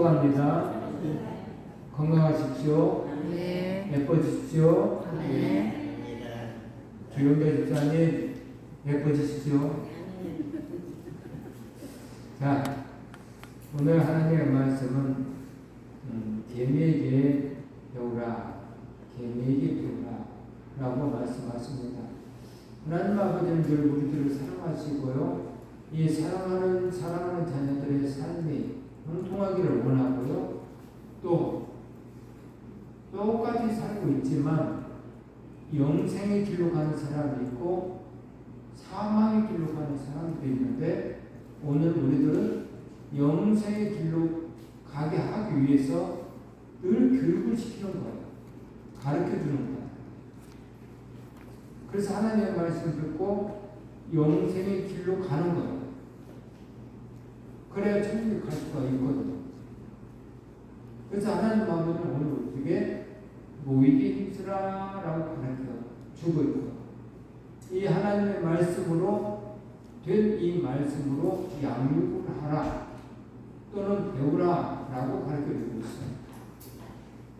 축복합니다. 건강하십시오. 네. 예뻐지십시오. 네. 조용대 집사님 예뻐지십시오. 자, 오늘 하나님의 말씀은 개미에게 배우라, 개미에게 배우라 라고 말씀하십니다. 하나님 아버지는 늘 우리들을 사랑하시고요, 이 사랑하는 자녀들의 삶이 형통하기를 원하고요, 또 똑같이 살고 있지만 영생의 길로 가는 사람이 있고 사망의 길로 가는 사람도 있는데, 오늘 우리들은 영생의 길로 가게 하기 위해서 늘 교육을 시키는 거예요. 가르쳐 주는 거예요. 그래서 하나님의 말씀을 듣고 영생의 길로 가는 거예요. 그래야 천국에 갈 수가 있거든요. 그래서 하나님 아버지는 오늘 우리에게 모이게 힘쓰라 라고 가르쳐 주고 있고, 이 하나님의 말씀으로 된 이 말씀으로 양육을 하라 또는 배우라 라고 가르쳐 주고 있어요.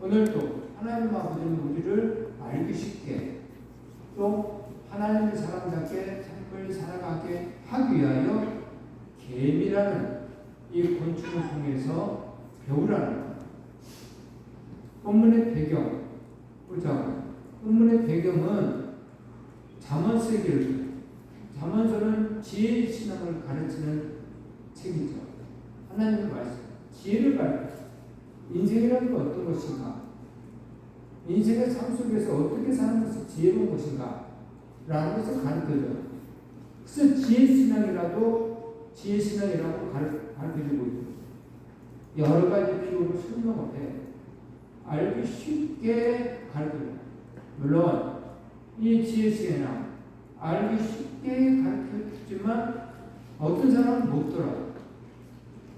오늘도 하나님 아버지는 우리를 알기 쉽게 또 하나님의 사람답게 삶을 살아가게 하기 위하여 개미라는 이 곤충을 통해서 배우라는 거예요. 본문의 배경 보자고요. 본문의 배경은 잠언서의 기록이에요. 잠언서는 지혜의 신앙을 가르치는 책이죠. 하나님의 말씀, 지혜를 가르쳐요. 인생이라는 건 어떤 것인가? 인생의 삶 속에서 어떻게 사는 것이 지혜로운 것인가? 라는 것을 가르쳐줘요. 그래서 지혜신앙이라고 가르쳐주고 있고, 여러 가지 비유로 설명을 해 알기 쉽게 가르쳐줘요. 물론 이 지혜신앙 알기 쉽게 가르쳐주지만 어떤 사람은 못 들어요.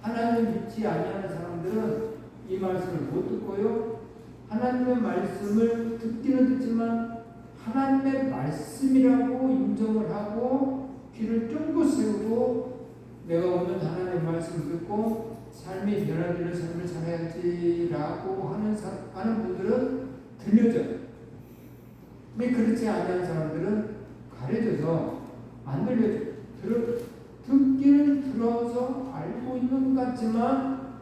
하나님을 믿지 아니하는 사람들은 이 말씀을 못 듣고요, 하나님의 말씀을 듣기는 듣지만 하나님의 말씀이라고 인정을 하고 귀를 쫑긋 세우고 내가 오늘 하나님의 말씀을 듣고 삶이 변화되는 삶을 살아야지라고 하는 분들은 들려져요. 근데 그렇지 않은 사람들은 가려져서 안 들려져요. 듣기를 들어서 알고 있는 것 같지만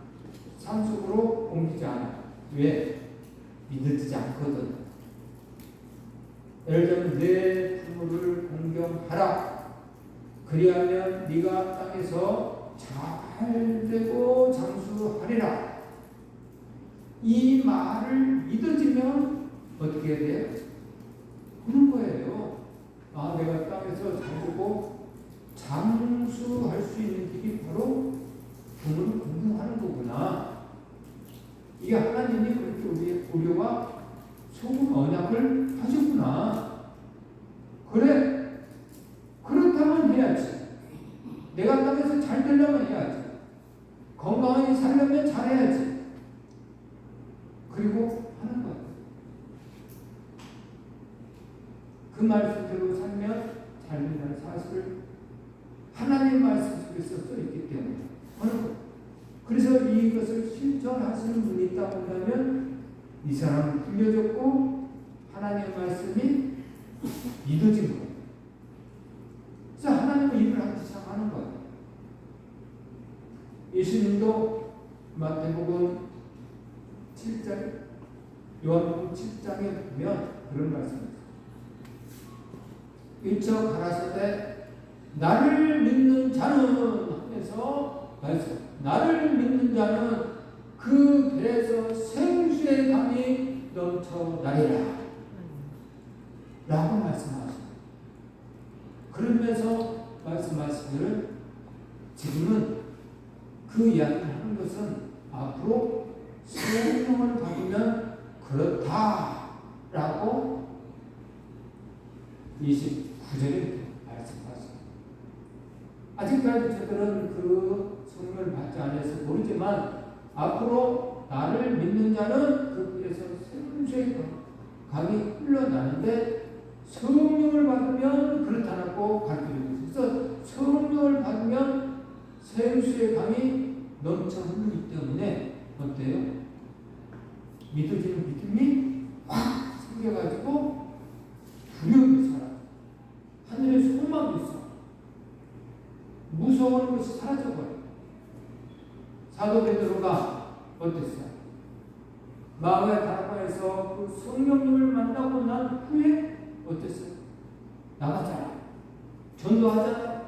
삶 속으로 옮기지 않아요. 왜? 믿어지지 않거든. 예를 들면 내 부모를 공경하라. 그리하면 네가 땅에서 잘되고 장수하리라. 이 말을 믿어지면 어떻게 해야 돼요? 그런 거예요. 아, 내가 땅에서 잘되고 장수할 수 있는 길이 바로 부모를 공경하는 거구나. 이게 하나님이 그렇게 우리와 소금 언약을 하셨구나. 그래, 그렇다면 해야지. 내가 땅에서 잘 되려면 해야지. 건강하게 살려면 잘해야지. 그리고 하는 거야. 그 말씀대로 살면 잘 된다는 사실을 하나님의 말씀 속에서 써있기 때문에 하는 거야. 그래서 이것을 실천하시는 분이 있다 본다면 이 사람은 풀려졌고 하나님의 말씀이 믿어진 거예요. 그래서 하나님은 일을 하기 시작하는 거예요. 예수님도 마태복음 7장, 요한복음 7장에 보면 그런 말씀이 있어요. 일쳐 가라사대 나를 믿는 자는 하면서 말씀, 나를 믿는 자는 그 배에서 생수의 강이 넘쳐나리라 라고 말씀하십니다. 그러면서 말씀하시기를 지금은 그 이야기를 하는 것은 앞으로 성령을 받으면 그렇다 라고 29절에 말씀하십니다. 아직까지 저들은 그 성령을 받지 않아서 모르지만 앞으로 나를 믿는 자는 그 길에서 생수의 강이 흘러나는데 성령을 받으면 그렇다고 가르쳐주고 있어서 성령을 받으면 생수의 강이 넘쳐 흐르기 때문에 어때요? 믿어지는 믿음이 확 생겨가지고 두려움이 사라져. 하늘에 소망이 있어. 무서운 것이 사라져버려. 사도 베드로가 어땠어요? 마가의 다락방에서 그 성령님을 만나고 난 후에 어땠어요? 나가잖아. 전도하잖아.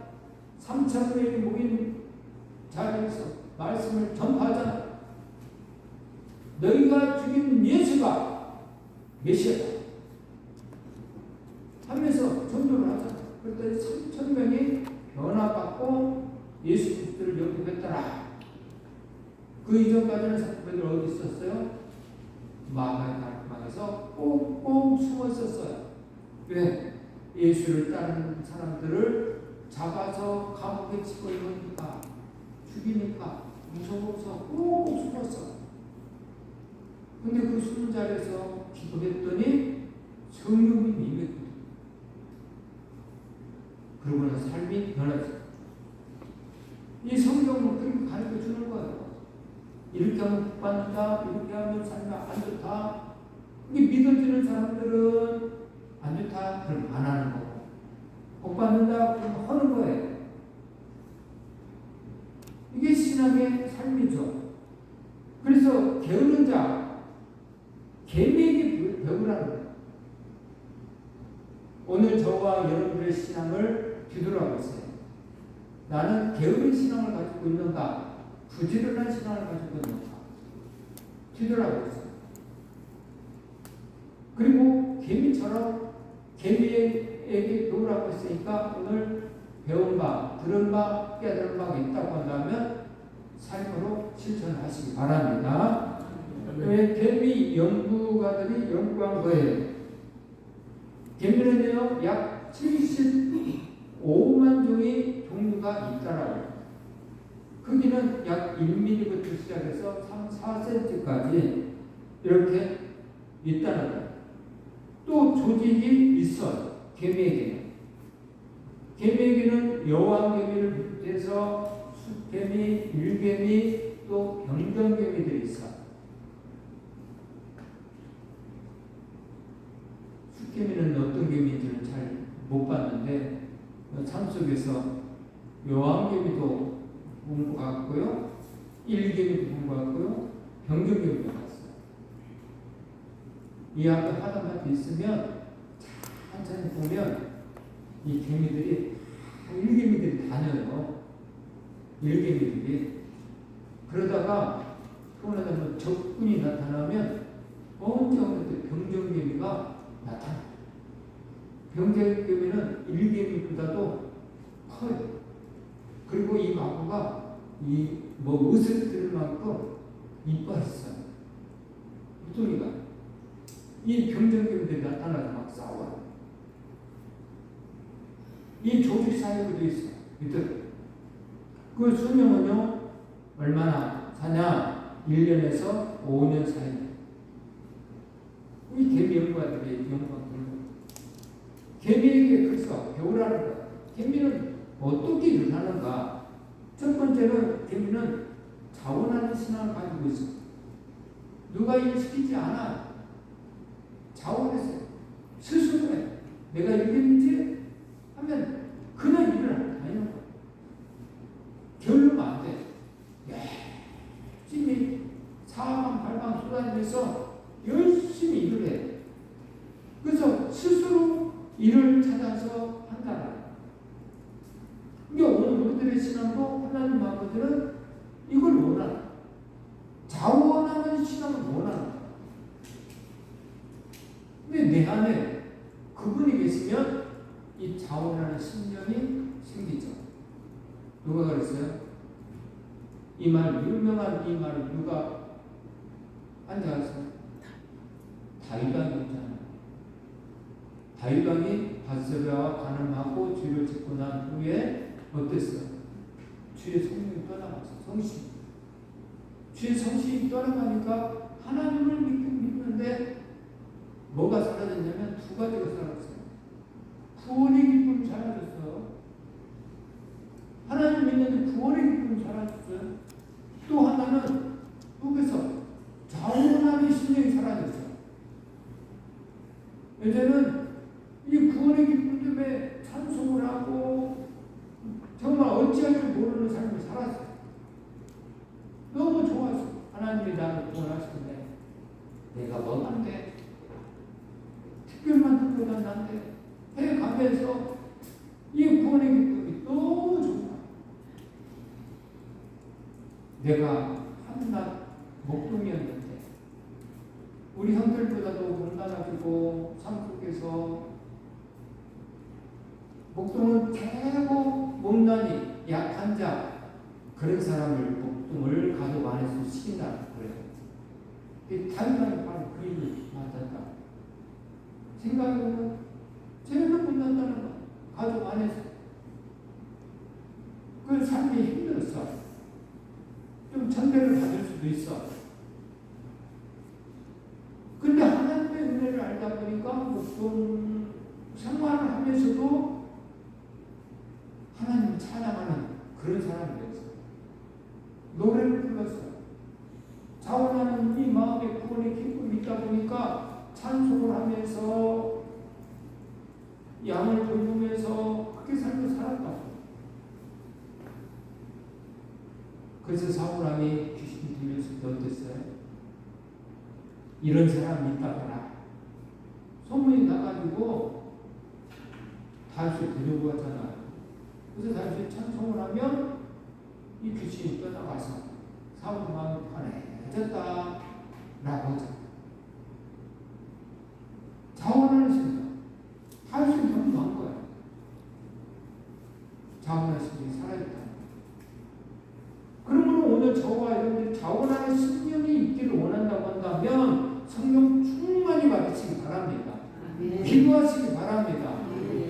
3,000명이 모인 자리에서 말씀을 전파하잖아. 너희가 죽인 예수가 메시아다 하면서 전도를 하잖아. 그랬더니 3,000명이 변화받고 예수 그리스도를 영접했더라. 그 이전까지는 사도 베드로 어디 있었어요? 마가의 다락방에서 꼭꼭 숨어 있었어요. 왜? 예수를 따르는 사람들을 잡아서 감옥에 집어넣으니까, 죽이니까 무서워서 꼭꼭 숨었어. 근데 그 숨은 자리에서 기도했더니 성령이 임했거든. 그러고 나서 삶이 변하지. 이 성령은 그렇게 가르쳐 주는 거예요. 이렇게 하면 복 받는다, 이렇게 하면 삶이 안 좋다. 이게 믿어지는 사람들은 안 좋다, 그럼 안 하는 거고. 복 받는다, 그럼 하는 거예요. 이게 신앙의 삶이죠. 그래서 게으른 자, 개미에게 배우라는 거예요. 오늘 저와 여러분들의 신앙을 뒤돌아보고 있어요. 나는 게으른 신앙을 가지고 있는가? 부지런한 신앙을 가지고 있는가? 뒤돌아보고 있어요. 그리고 개미처럼 개미에게 배우라고 했으니까 오늘 배운 바, 들은 바, 깨달은 바가 있다고 한다면 삶으로 실천하시기 바랍니다. 왜 개미 연구가들이 연구한 거예요. 개미는요, 약 75만 종의 종류가 있다라고. 크기는 약 1mm부터 시작해서 3, 4cm까지 이렇게 있다는 거예요. 또 조직이 있어요. 개미에게는. 개미에게는 여왕개미를 비롯해서 숫개미, 일개미, 또 병정개미들이 있어요. 숫개미는 어떤 개미인지는 잘 못 봤는데 삶 속에서 여왕개미도 본 것 같고요, 일개미도 본 것 같고요, 병정개미도 봤어요. 이 앞에 화단밭이 있으면 천천히 보면 이 개미들이, 일개미들이 다녀요. 일개미들이. 그러다가 소원하자면 적군이 나타나면 언제 어느 병정개미가 나타나요. 병정개미는 일개미보다도 커요. 그리고 이 마구가 으스를 들 만큼 이빨이 있어요. 무더기가. 이 병정개미들이 나타나서 막 싸워요. 이 조직 사이에도 있어요. 밑에. 그 수명은요, 얼마나 사냐? 1년에서 5년 사이. 이 개미 연구가들이 연구한 거예요. 개미에게 그래서 배우라는 거예요. 개미는 어떻게 일을 하는가? 첫 번째는 개미는 자원하는 신앙을 가지고 있어요. 누가 일 시키지 않아. 자원해서 스스로 해. 내가 일했는지 하면 그냥 일을 하는 거예요. 게으르면 안 돼. 열심히 사방팔방 쏟아지면서 열심히 일을 해. 그래서 스스로 일을 찾아서 한다. 그러니까 오늘 우리들의 신앙도 하나님 아버지는 이걸 원하는, 자원하는 신앙을 원하는 거예요. 근데 내 안에 그분이 계시면 이 자원하는 심령이 생기죠. 누가 그랬어요? 이 말, 유명한 이 말을 누가 앉아서 다윗왕이었잖아요. 다윗왕이 바세바와 간음하고 죄를 짓고 난 후에 어땠어요? 주의 성령이 떠나갔어. 성신. 주의 성신이 떠나가니까 하나님을 믿는데 뭐가 사라졌냐면 두 가지가 사라졌어요. 구원의 기쁨이 사라졌어요. 하나님 믿는데 구원의 기쁨이 사라졌어요. 또 하나는 속에서 이제는 이 구원의 기쁨 때문에 찬송을 하고 정말 어찌할 줄 모르는 삶을 살았어요. 너무 좋았어. 하나님이 나를 구원하시는데 내가 뭐 안 돼? 특별한 특별한 난데 해가면서 이 구원의 기쁨이 너무 좋아. 내가 한낱 목동이었는데 우리 형들보다도 못나가지고 산속에서 목동은 최고 못난이 약한 자 그런 사람을 목동을 가족 안에서 시킨다 그래요. 이 다윗왕이 바로 그 일이 맞았다. 생각해보면 제일 못난다는 거 가족 안에서 그 삶이 힘들었어. 좀 천대를 받을 수도 있어. 근데 하나님의 은혜를 알다 보니까 목동 생활을 하면서도 하나님을 찬양하는 그런 사람이 됐어요. 노래를 불렀어요. 자원하는 이 마음에 구원의 기쁨이 있다 보니까 찬송을 하면서 양을 돌보면서 그렇게 살고 살았다. 그래서 사울왕이 귀신이 들렸을 때 어땠어요? 이런 사람이 있다거나 소문이 나가지고 다시 데려오잖아요. 그래서 다시 찬송을 하면 이 귀신이 떠나가서 사울 마음이 편해졌다 라고 하죠. 자원하는 신경 다시 경고한 거예요. 자원하는 신경이 살아있다. 그러므로 오늘 저와 여러분들이 자원하는 신경이 있기를 원한다고 한다면 성령 충만히 받으시기 바랍니다. 기도하시기 바랍니다.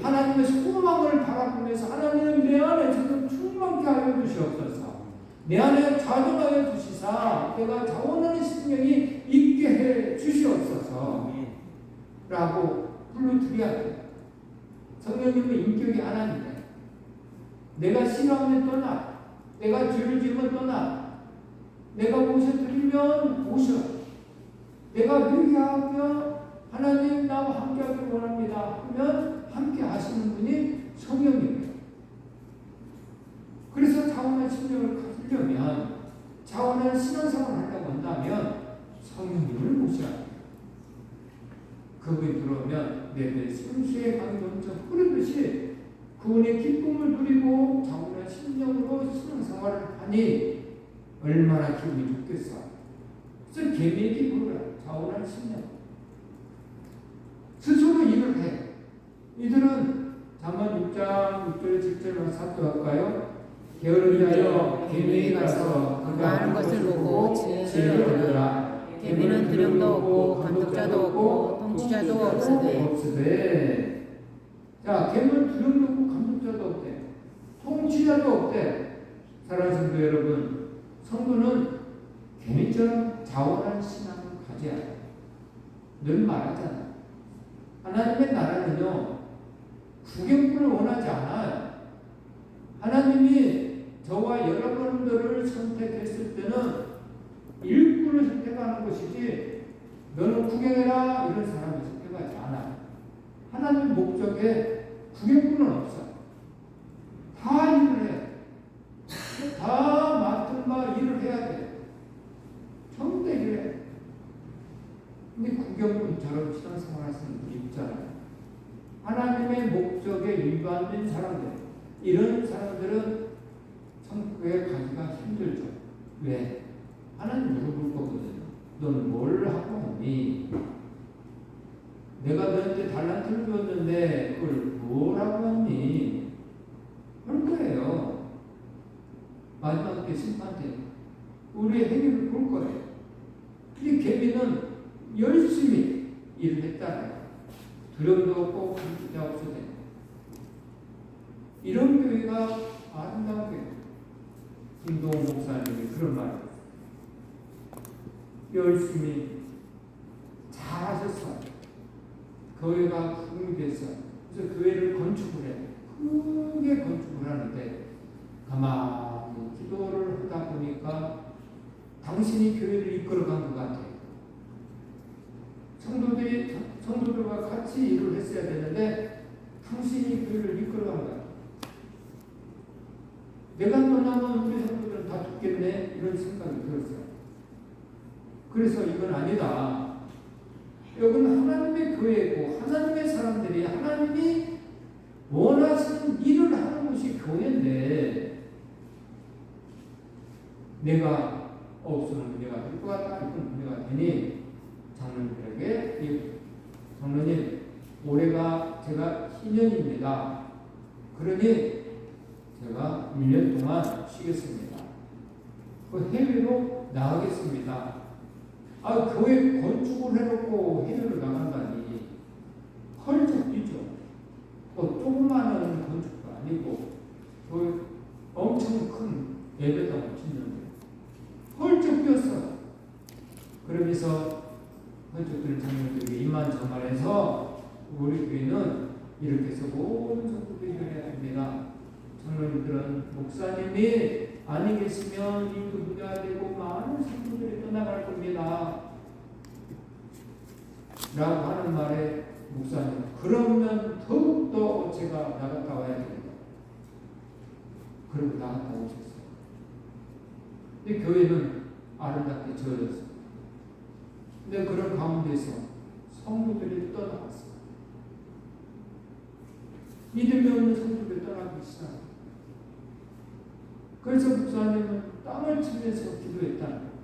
하나님의 소망을 바라보면서 하나님 내 안에 성령 충만케 하여 주시옵소서. 내 안에 자동하여 주시사 내가 자원하는 신경이 있게 해 주시옵소서 라고 불러드려야 돼요. 성령님은 인격이 하나님인데 내가 싫어하면 떠나, 내가 죄를 지으면 떠나, 내가 모셔드리면 모셔, 내가 회개하며 하나님 나와 함께하기를 원합니다 하면 함께 하시는 분이 성령님이에요. 그래서 자원한 신령을 가지려면, 자원한 신앙생활을 하려고 한다면 성령님을 모셔야 돼요. 그분이 들어오면 내 배에 생수의 강이 넘쳐 흐르듯이 구원의 기쁨을 누리고 자원한 신령으로 신앙생활을 하니 얼마나 기분이 좋겠어. 그래서 개미의 기쁨을 자원한 신령 스스로 일을 해. 이들은 잠언 6장 6절 7절만 살펴볼까요? 게으른 자여 개미에 가서 그가 하는 것을 보고 지혜를 얻으라. 개미는 두령도 없고 감독자도 없고 통치자도 없으되. 자, 개미는 두령도 없고 감독자도 없대. 통치자도 없대. 사랑하는 성도 여러분, 성도는 개미처럼 자원한 신앙을 가져야 돼. 늘 말하잖아. 하나님의 나라는요, 구경꾼을 원하지 않아요. 하나님이 저와 여러분들을 선택했을 때는 일꾼을 선택하는 것이지 너는 구경해라 이런 사람을 선택하지 않아요. 하나님 목적에 구경꾼은 없어. 다 일을 해. 다 맡은 바 일을 해야 돼. 전부 다 일을 해. 근데 구경꾼처럼 신앙생활 하시는 분이 있잖아요. 하나님의 목적에 일반된 사람들, 이런 사람들은 천국에 가기가 힘들죠. 왜? 하나님 물어볼 거거든요. 너는 뭘 하고 왔니? 내가 너한테 달란트를 줬는데 그걸 뭘 하고 왔니? 그럴 거예요. 마지막 때 심판 때 우리의 행위를 볼 거예요. 이 개미는 열심히 일을 했잖아요. 두려움도 없고 감추자 없어도 이런 교회가 아름다운 교회. 김동호 목사님이 그런 말을 열심히 잘하셨어. 교회가 부흥이 됐어. 그래서 교회를 건축을 해. 크게 건축을 하는데 가만히 기도를 하다 보니까 당신이 교회를 이끌어간 것 같아요. 성도들이 성도들과 같이 일을 했어야 되는데 당신이 교회를 이끌어간 거야. 내가 떠나면 우리 성도들은 다 죽겠네 이런 생각이 들었어요. 그래서 이건 아니다. 여기는 하나님의 교회고 하나님의 사람들이 하나님이 원하시는 일을 하는 곳이 교회인데 내가 없으면 문제가 될 것 같다. 이건 문제가 되니 장로님들에게 장로님 올해가 제가 희년입니다. 그러니 제가 1년 동안 쉬겠습니다. 그 해외로 나가겠습니다. 교회 건축을 해놓고 해외로 나간다니 헐적이죠. 조그마한 건축도 아니고 엄청 큰 예배당을 짓는데 헐적 뛰었어. 그러면서 건축들 장로들에게 이만저만해서 우리 교회는 이렇게 해서 모든 성도들이 해야 됩니다. 장로님들은 목사님이 아니 계시면 일도 문제가 되고 많은 성도들이 떠나갈 겁니다. 라고 하는 말에 목사님 그러면 더욱더 제가 나갔다 와야 됩니다. 그리고 나갔다 오셨어요. 근데 교회는 아름답게 지어졌어요. 근데 그런 가운데서 성도들이 떠나갔어요. 믿음이 없는 성도들이 떠나기 시작합니다. 그래서 목사님은 땅을 치면서 기도했다는 거예요.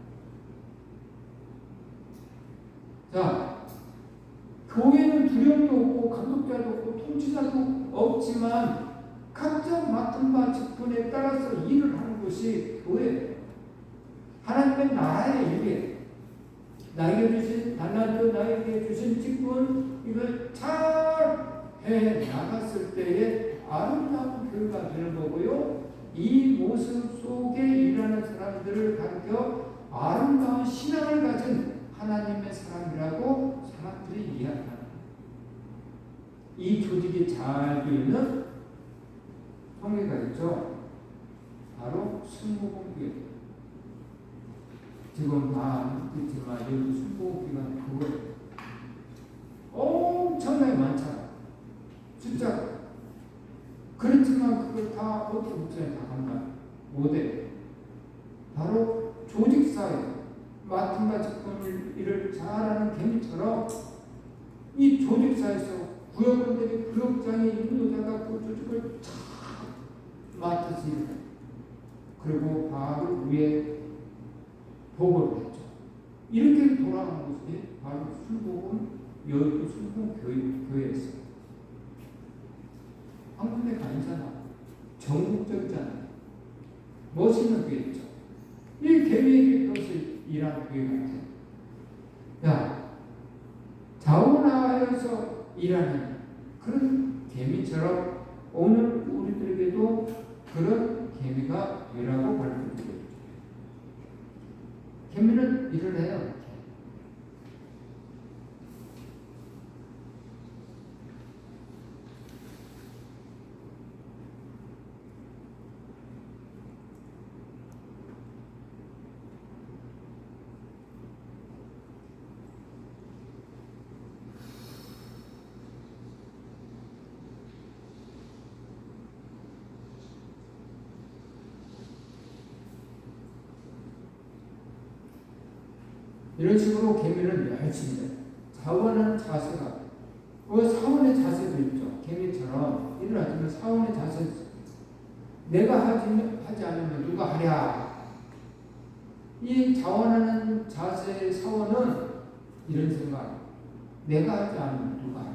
자, 교회는 두려움도 없고 감독자도 없고 통치자도 없지만 각자 맡은 바 직분에 따라서 일을 하는 것이 교회예요. 하나님의 나라의 일이에요. 나에게 주신 달란트, 나에게 주신 직분 이걸 잘 해 나갔을 때에 아름다운 교회가 되는 거고요. 이 모습 속에 일하는 사람들을 가르쳐 아름다운 신앙을 가진 하나님의 사람이라고 사람들이 이해한다. 이 조직이 잘 되어 있는 성회가 있죠. 바로 순복음교회. 지금 다 있지만 여기 순복음교회가 그거예요. 엄청나게 많잖아. 숫자가. 그렇지만 그걸 다 어떻게 목사에 다 간다. 못해. 바로 조직사회, 맡은 바 직분을 일을 잘하는 개미처럼 이 조직사에서 구역원들이 구역장이 인도자가 그 조직을 잘 맡아서 일을 해요. 그리고 바로 위에 보고를 했죠. 이렇게 돌아가는 것이 바로 순복음, 여의도 순복음 교회였어요. 한 군데가 아니잖아. 전국적이잖아. 멋있는 교회죠. 이 계획의 것을 일하는 교회 같아요. 야, 자원하여서 일하는 그런 개미처럼 오늘 우리들에게도 그런 개미가 되라고 말씀드려요. 개미는 일을 해요. 이런 식으로 개미는 열심히 해요. 자원하는 자세가 사원의 자세도 있죠. 개미처럼 일을 하지만 사원의 자세. 내가 하지 않으면 누가 하랴. 이 자원하는 자세의 사원은 이런 생각. 내가 하지 않으면 누가 하랴.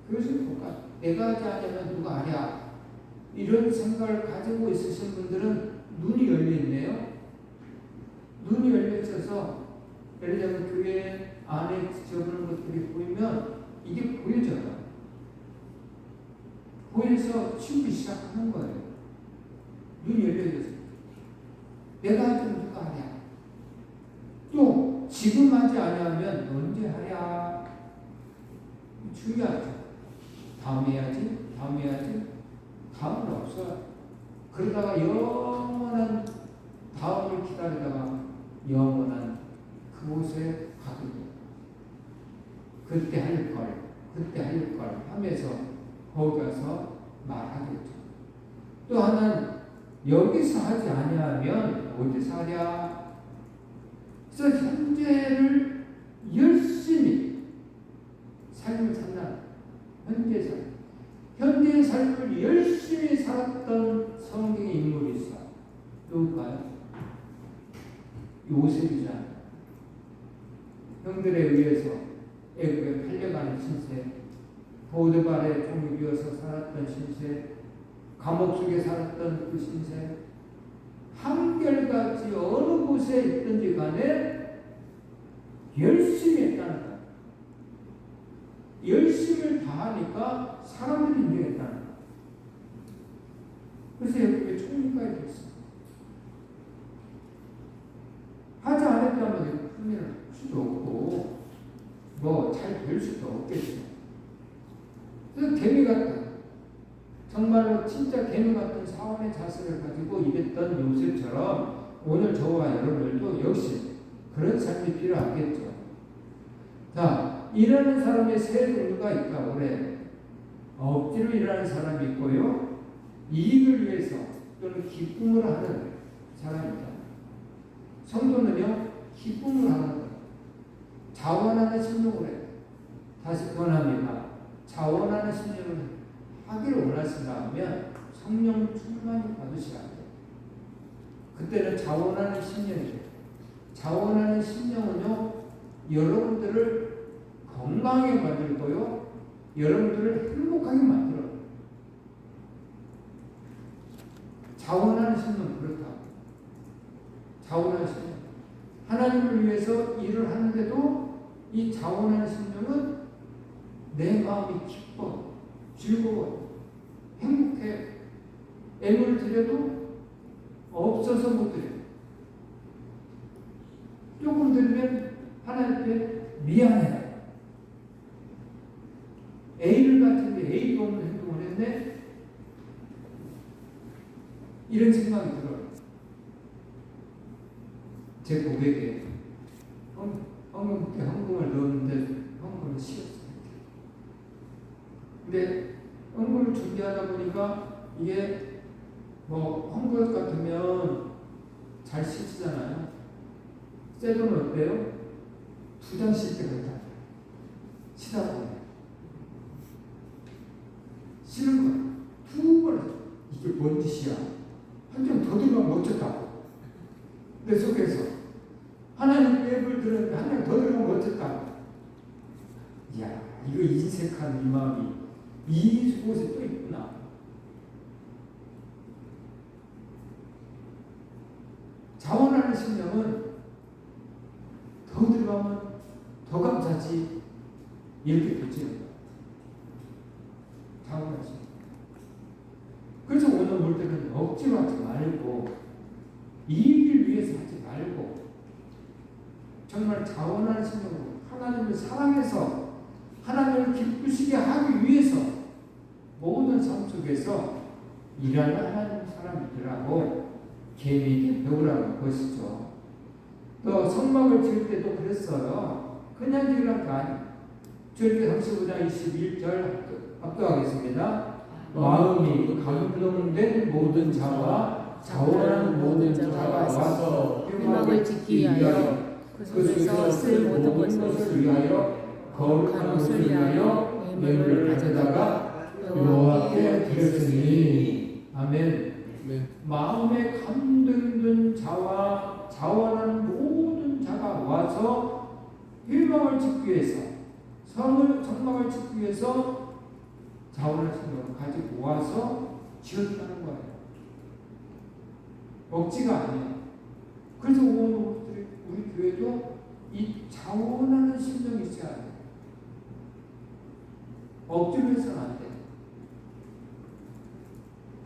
그것이 똑같아. 내가 하지 않으면 누가 하랴. 이런 생각을 가지고 있으신 분들은 눈이 열려있네요. 눈이 열려 있어서 예를 들면 교회 안에 지어보는 것들이 보이면 이게 보여져요. 보여서 치우기 시작하는 거예요. 눈이 열려 있어서 내가 하면 누가 하랴. 또 지금 하지 아니하면 언제 하랴. 중요하죠. 다음 해야지. 다음은 없어요. 그러다가 영원한 다음을 기다리다가 영원한 그곳에 가게 돼요. 그때 할 걸 하면서 거기 가서 말하겠죠. 또 하나는 여기서 하지 아니하면 어디서 하랴? 그래서 현재를 열심히 삶을 산다. 현재의 삶을 열심히 살았던 성경의 인물이 있어. 누굴까요? 요셉이잖아. 형들에 의해서 애굽에 팔려가는 신세, 보드발의 종이 되어서 살았던 신세, 감옥 속에 살았던 그 신세, 한결같이 어느 곳에 있든지 간에 열심히 했다는 거야. 열심을 다하니까 사람들이 인정했다는 거야. 그래서 여기 총리까지 됐어. 하지 않았다면 큰일 날 수도 없고 뭐 잘 될 수도 없겠죠. 그래서 개미 같다. 정말로 진짜 개미 같은 사원의 자세를 가지고 일했던 요셉처럼 오늘 저와 여러분들도 역시 그런 삶이 필요하겠죠. 자, 일하는 사람의 세 종류가 있다. 올해 억지로 일하는 사람이 있고요. 이익을 위해서 또는 기쁨을 하는 사람이 있다. 성도는요, 기쁨을 하는 것, 자원하는 심령을 해요. 다시 권합니다. 자원하는 심령을 하기를 원하신다면 성령 충만히 받으셔야 돼요. 그때는 자원하는 심령이에요. 자원하는 심령은요, 여러분들을 건강하게 만들고요, 여러분들을 행복하게 만들어요. 자원하는 심령은 그렇다. 자원하는 심령. 하나님을 위해서 일을 하는데도 이 자원하는 심령은 내 마음이 기뻐, 즐거워, 행복해. 애물을 드려도 없어서 못 드려. 조금 들면 하나님께 미안해. A를 같은데 A도 없는 행동을 했네. 이런 생각이 들어요. 제 고백에 헌금부터 헌금을 넣었는데 헌금을 씌웠어요. 근데 헌금을 준비하다 보니까 이게 뭐 헌금 같으면 잘 씻잖아요. 새 돈은 어때요? 2장 씻을 때가 있다. 치다 보면 싫은 거야. 2번 이게 뭔 짓이야? 한 장 더 들어가면 어쩌다. 내 속에서 하나님 예불 들었는데 한 장 더 들어가면 어쩔까? 이야, 이거 인색한 이 마음이 이 곳에 또 있구나. 자원하는 심령은 더 들어가면 더 감사지 이렇게 되지는 거야. 자원하는 심령. 그래서 오늘 볼 때는 억지로 하지 말고 이익을 위해서 하지 말고 정말 자원하는 심령으로 하나님을 사랑해서 하나님을 기쁘시게 하기 위해서 모든 삶 속에서 일하는 하나님 사람들하고 계획에 배우라는 것이죠. 또 성막을 지을 때도 그랬어요. 그냥 지으란 게 아니에요. 지을 때 35장 21절 압도하겠습니다. 마음이 감동된 모든 자와 자원하는 모든 자가 와서 회막을 짓기 위하여 그 속에서 쓸 모든 것을 위하여 거룩한 옷을 위하여 예물을 가져다가 여호와께 드렸으니. 아멘. 마음에 감동된 자와 자원하는 모든 자가 와서 회막을 짓기 위해서 성막을 짓기 위해서 자원하신 걸 가지고 와서 지었다는 거예요. 억지가 아니에요. 그래서 우리 교회도 이 자원하는 심정이 있어야 돼요. 억지로 해서는 안 돼요.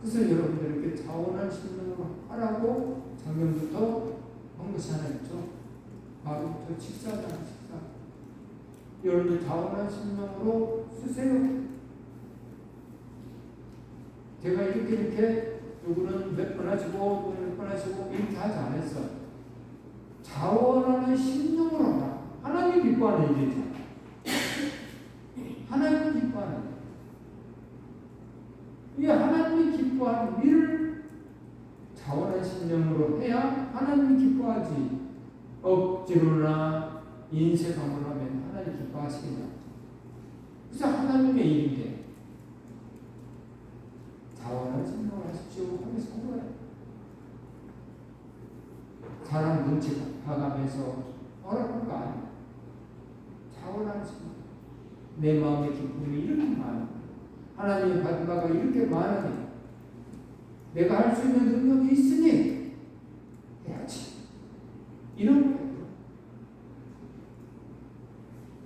그래서 여러분들에게 자원하는 심정으로 하라고 작년부터 한 것이 하나 있죠. 바로 저 식사잖아요. 식사. 여러분들 자원하는 심정으로 쓰세요. 제가 이렇게 누구는 몇 번 하시고 누구는 몇 번 하시고 이렇게 하지 않았어요. 자원하는 심령으로 하라. 하나님 기뻐하는 일이죠. 하나님이 기뻐하는 거예요. 이 하나님이 기뻐하는 일을 자원한 신념으로 해야 하나님이 기뻐하지. 억지로나 인색함으로 하면 하나님 기뻐하시겠냐. 그래서 하나님의 일인데 자원한 신념을 하십시오 하면서 한 거예요. 사람 눈치 봐가면서 어려운 거 아니에요. 자원한 신념. 내 마음의 기쁨이 이렇게 많아. 하나님이 받은 바가 이렇게 많으니 내가 할 수 있는 능력이 있으니 해야지. 이런 거예요.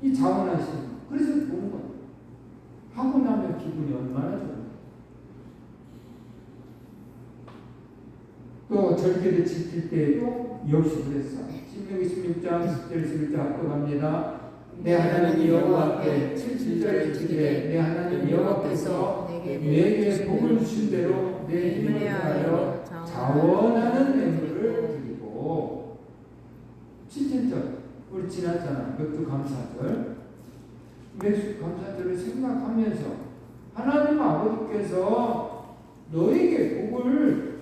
이 자원한 신념. 그래서 보는 거예요. 하고 나면 기분이 얼마나 좋아요. 또 절기를 지킬 때에도 역시 그랬어. 신명기 16장 10절 11절 합독합니다. 내 하나님 여호와께 7절 지키되 내 하나님 여호와께서 내게 복을 주신 대로 내 힘을 다하여 자원하는 예물을 드리고 7절 우리 지났잖아. 맥주 감사절. 맥주 감사절을 생각하면서 하나님 아버지께서 너에게 복을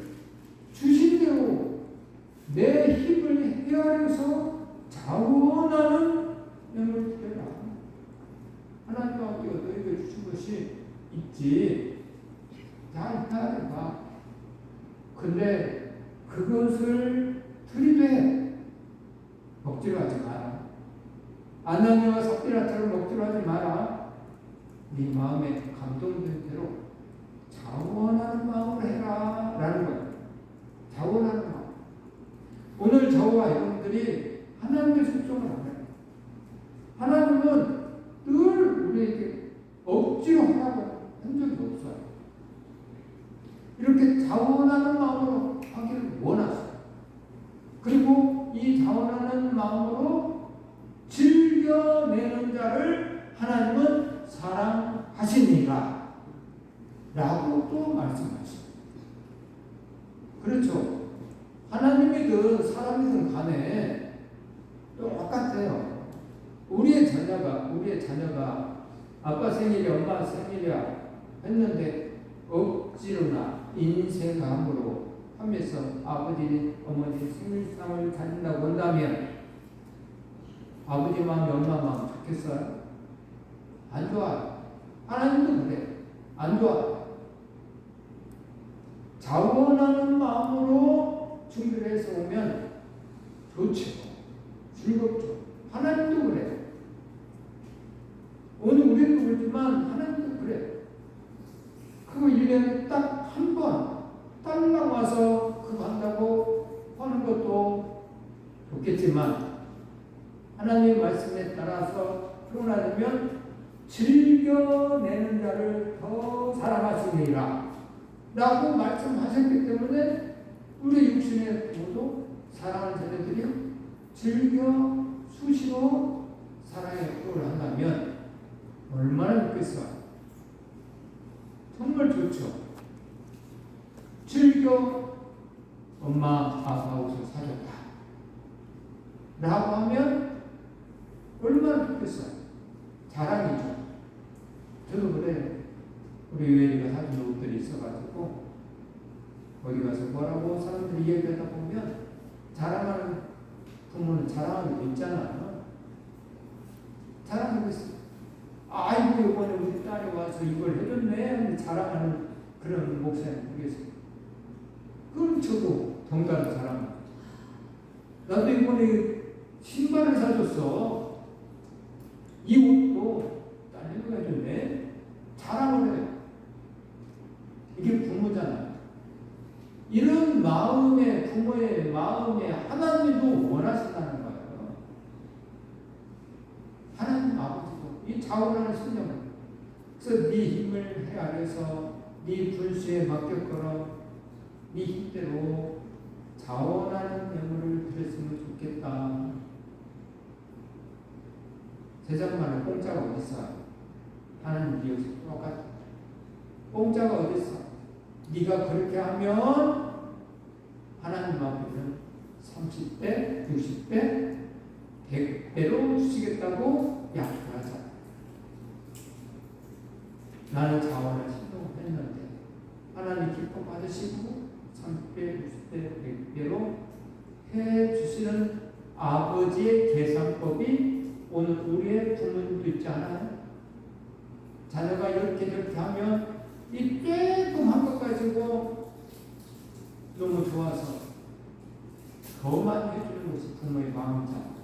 주신 대로 내 힘을 헤아려서 자원하는 예물을 드려라. 하나님 아버지가 너에게 주신 것이 있지. 잘 헤아려봐. 근데 그것을 드리되 먹지로 하지 마라. 아나니와 삽비라처럼 먹지로 하지 마라. 네 마음에 감동된 대로 자원하는 마음으로 해라 라는 거예요. 자원하는 마음. 오늘 저와 여러분들이 하나님의 속성을 알아요. 하나님은 늘 우리에게 억지로 하라고 한 적이 없어요. 이렇게 자원하는 마음으로 하기를 원하세요. 그리고 이 자원하는 마음으로 즐겨내는 자를 하나님은 사랑하시니라 라고 또 말씀하십니다. 그렇죠. 하나님이든 사람이든 간에 똑같아요. 우리의 자녀가 아빠 생일이 엄마 생일이야 했는데 억지로나 인색함으로 하면서 아버지 어머니 생일상을 가진다고 한다면 아버지 마음이 엄마 마음 좋겠어요? 안 좋아요. 하나님도 그래. 안 좋아요. 자원하는 마음으로 준비를 해서 오면 좋죠. 즐겁죠. 하나님도 그래. 오늘 우리도 그렇지만 하나님도 그래. 그거 1년에 딱 한 번 딸랑 와서 그거 한다고 하는 것도 좋겠지만 하나님의 말씀에 따라서 표현하려면 즐겨내는 자를 더 사랑하시니라 라고 말씀하셨기 때문에 우리 육신의 부모도 사랑하는 자녀들이 즐겨 수시로 사랑의 표현을 한다면 얼마나 좋겠어요. 정말 좋죠. 즐겨 엄마 아빠 옷을 사줬다 라고 하면 얼마나 좋겠어요. 자랑이죠. 저도 그래. 우리 유엔이가 사준 옷들이 있어가지고 거기 가서 뭐라고 사람들이 얘기하다 보면 자랑하는 부모는 자랑하는 게 있잖아. 자랑하고 있어. 아이고 이번에 우리 딸이 와서 이걸 해줬네 자랑하는 그런 목사님 보겠어요. 그럼 저도 정답을 자랑합니다. 나도 이번에 신발을 사줬어. 이 옷도 딸내미가 해줬네. 자랑을 해. 이게 부모잖아요. 이런 마음에 부모의 마음에 하나님도 원하신다는 거예요. 하나님 아버지도 이 자원하는 신념을 그래서 네 힘을 헤아려서 네 분수에 맡겼거라 네 힘대로 자원하는 예물을 드렸으면 좋겠다. 세상만은 공짜가 어딨어? 하나님 네 역시 똑같아. 공짜가 어딨어? 네가 그렇게 하면 하나님 앞에는 30배, 60배, 100배로 주시겠다고 약속하자. 나는 자원을 신동했는데 하나님 기쁨 받으시고 30배, 60배, 100배로 해주시는 아버지의 계산법이 오늘 우리의 부모님도 있지 않아요? 자녀가 이렇게 저렇게 하면 이 조금한 것 가지고 너무 좋아서 더만 해주는 것이 부모의 마음이잖아.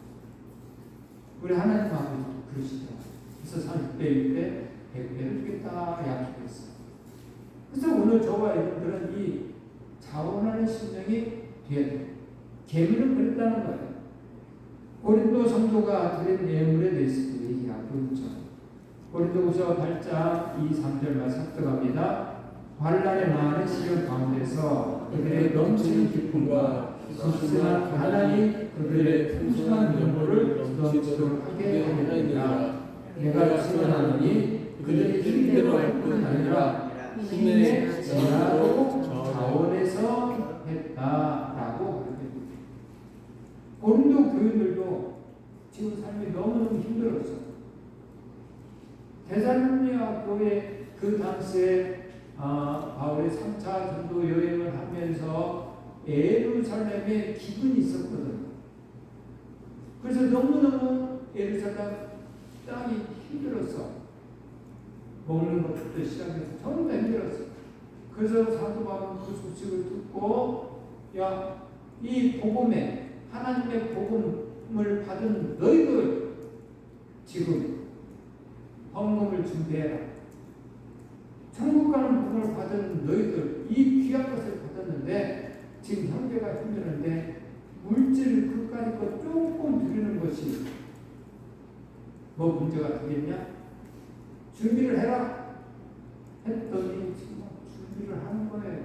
우리 하나님 아버지도 그러시더라고요. 그래서 30배, 6배, 100배를 주겠다 약속했어요. 그래서 오늘 저와 여러분들은 이 자원하는 심령이 돼야 돼요. 계명을 그랬다는 거예요. 고린도 성도가 드린 예물에 대해서 얘기하고 있죠. 고린도후서 8장 2, 3절 말씀 합독합니다. 환난의 많은 시련 가운데서 그들의 넘치는 기쁨과 순수한 하나님 그들의 풍성한 면모를 넘치도록 하게 하느니라. 내가 증언하노니 그들의 힘대로 할 뿐 아니라 힘의 전하고 자원에서 했다라고 그랬습니다. 고린도 교인들도 지금 삶이 너무너무 힘들었어. 데살로니가 교회 그 당시에 바울의 3차 전도 여행을 하면서 예루살렘에 기근이 있었거든요. 그래서 너무너무 예루살렘 땅이 힘들었어. 먹는 것부터 시작해서 전부 다 힘들었어. 그래서 사도 바울은 그 소식을 듣고 야, 이 복음에 하나님의 복음을 받은 너희들 지금 헌금을 준비해라. 천국 가는 복음을 받은 너희들 이 귀한 것을 받았는데 지금 형제가 힘드는데 물질 그까짓 거 조금 드리는 것이 뭐 문제가 되겠냐? 준비를 해라 했더니 지금 준비를 하는 거예요.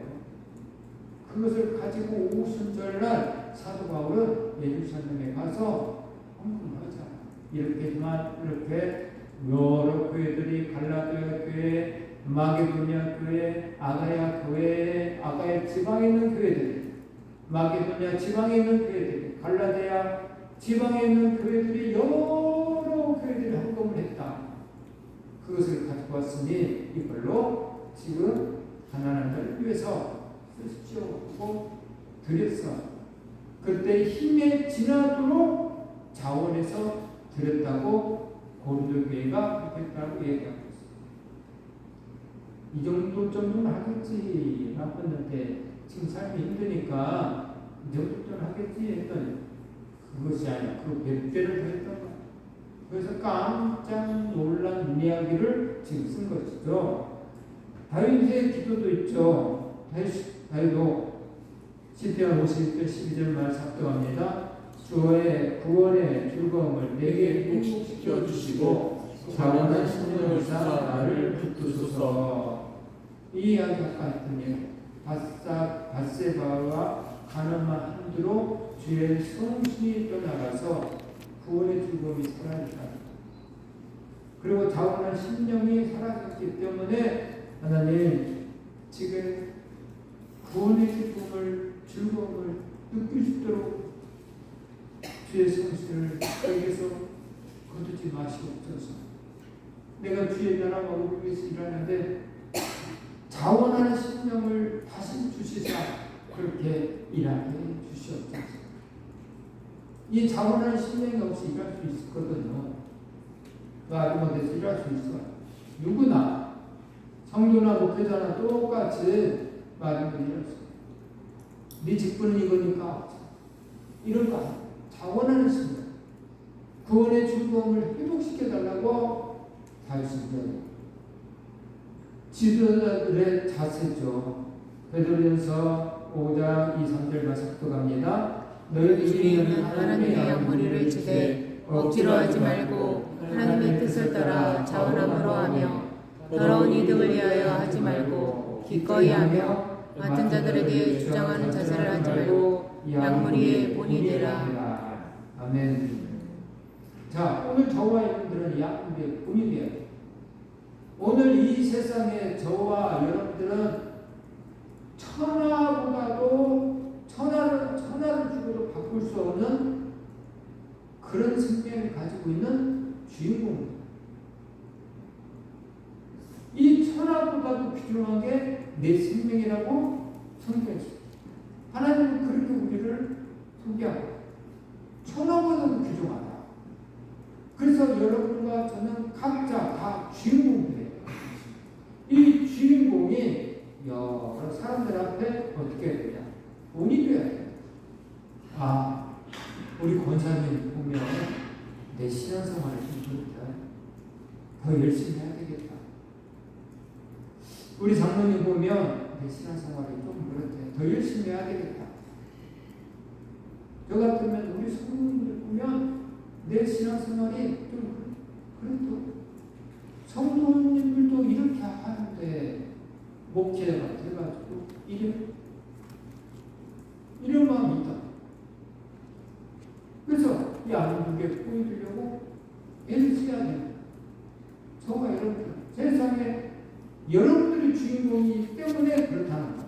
그것을 가지고 오순절날 사도 바울은 예루살렘에 가서 헌금하자. 이렇게 여러 교회들이 갈라디아 교회, 마게도냐 교회, 아가야 교회, 아가야 지방에 있는 교회들, 마게도냐 지방에 있는 교회들, 갈라디아 지방에 있는 교회들이 여러 교회들이 헌금을 했다. 그것을 가지고 왔으니 이걸로 지금 가난한 자를 위해서 쓰십시오 하고 드렸어. 그때 힘에 지나도록 자원해서 드렸다고 고린도 교회가 그랬다고 얘기하고 있어요. 이 정도는 하겠지 나빴는데 지금 삶이 힘드니까 이 정도는 하겠지 했더니 그것이 아니야. 그 100배를 더 했단 말이야. 그래서 깜짝 놀란 이야기를 지금 쓴 것이죠. 다윗의 기도도 있죠. 다윗도 시편 51편 12절 말씀 합독합니다. 주의 구원의 즐거움을 내게 행복시켜 주시고 자원한 심령을 사 나를 붙드소서. 이 이야기 아까 했던 얘기 밧세바와 가늠한 한두로 주의 성신이 떠나가서 구원의 즐거움이 사라졌다. 그리고 자원한 심령이 사라졌기 때문에 하나님 지금 구원의 즐거움을 느낄 수 있도록 주의 성신을 여기서 거두지 마시옵소서. 내가 주의 나라와 우리 위해서 일하는데 자원하는 심령을 다시 주시사 그렇게 일하게 주시옵소서. 이 자원하는 심령이 없이 일할 수 있거든요. 아주 못해서 일할 수 있어. 누구나 성도나 목회자나 똑같이 말하는 일할 수 있어. 네 직분은 이거니까 이런 거 자원하는 심령, 구원의 즐거움을 회복시켜달라고 다윗은 지도자들의 자세죠. 베드로전서 5장 2, 3절 말씀 합독합니다. 너희들이 하나님의 양머리를 지되 억지로 하지 말고 하나님의 뜻을 따라 자원함으로 하며 더러운 이득을 위하여 하지 말고 기꺼이 하며 맡은 자들에게 주장하는 자세를 하지 말고 양머리의 본이 되라. 아멘. 자, 오늘 저와 여러분들은 양머리의 본이 되어야 돼요. 오늘 이 세상에 저와 여러분들은 천하보다도 천하를 주고도 바꿀 수 없는 그런 생명을 가지고 있는 주인공입니다. 이 천하 천하보다도 귀중한 게 내 생명이라고 성경했습니다. 하나님은 그렇게 우리를 소개하고 천하보다도 귀중하다. 그래서 여러분과 저는 각자 다 주인공들이에요. 이 주인공이 여러 사람들 앞에 어떻게 해야 되냐? 본이 돼야 돼요. 아, 우리 권사님 보면 내 신앙생활을 좀 더 열심히 해야 되겠다. 우리 장로님 보면 내 신앙생활이 좀 그렇대. 더 열심히 해야 되겠다. 저 같으면 우리 성도님들 보면 내 신앙생활이 좀 그래도 성도님들도 이렇게 하는데 목회가 돼가지고 이런 마음이 있다. 그래서 이 안목에 보여주려고 애를 써야 됩니다. 저와 여러분들 세상에 여러분들이 주인공이기 때문에 그렇다는 거예요.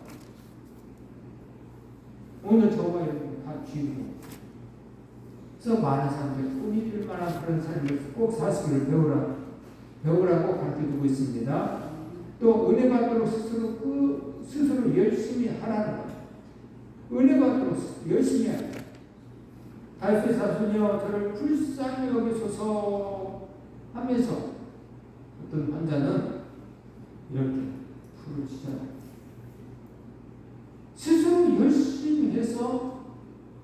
오늘 저와 여러분 다 주인공. 그래서 많은 사람들이 꿈이 될 만한 그런 삶을 꼭 사시기를 배우라고 가르쳐주고 있습니다. 또 은혜 받도록 스스로 열심히 하라는 거예요. 은혜 받도록 열심히 해야 돼요. 다윗의 자손이여 저를 불쌍히 여기소서 하면서 어떤 환자는 이렇게 불을 치잖아요. 스스로 열심히 해서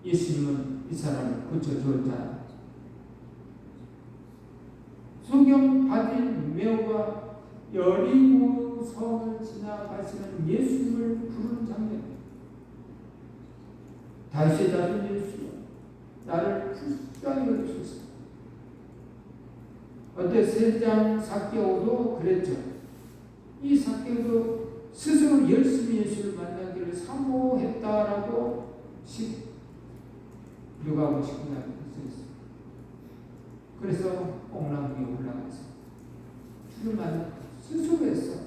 예수님은 이 사람을 고쳐주었잖아요. 소경 바딘 메오가 여리고 성을 지나가시는 예수님을 부르는 장면. 다윗의 자손 예수여 나를 불쌍히 여기소서. 어때 세장 삭개오도 그랬죠. 이 삭개오도 스스로 열심히 예수를 만나기를 사모했다라고 요가하고 싶은 날이 있어요. 그래서 옥랑 위에 올라가서 주를 만나 스스로 했어.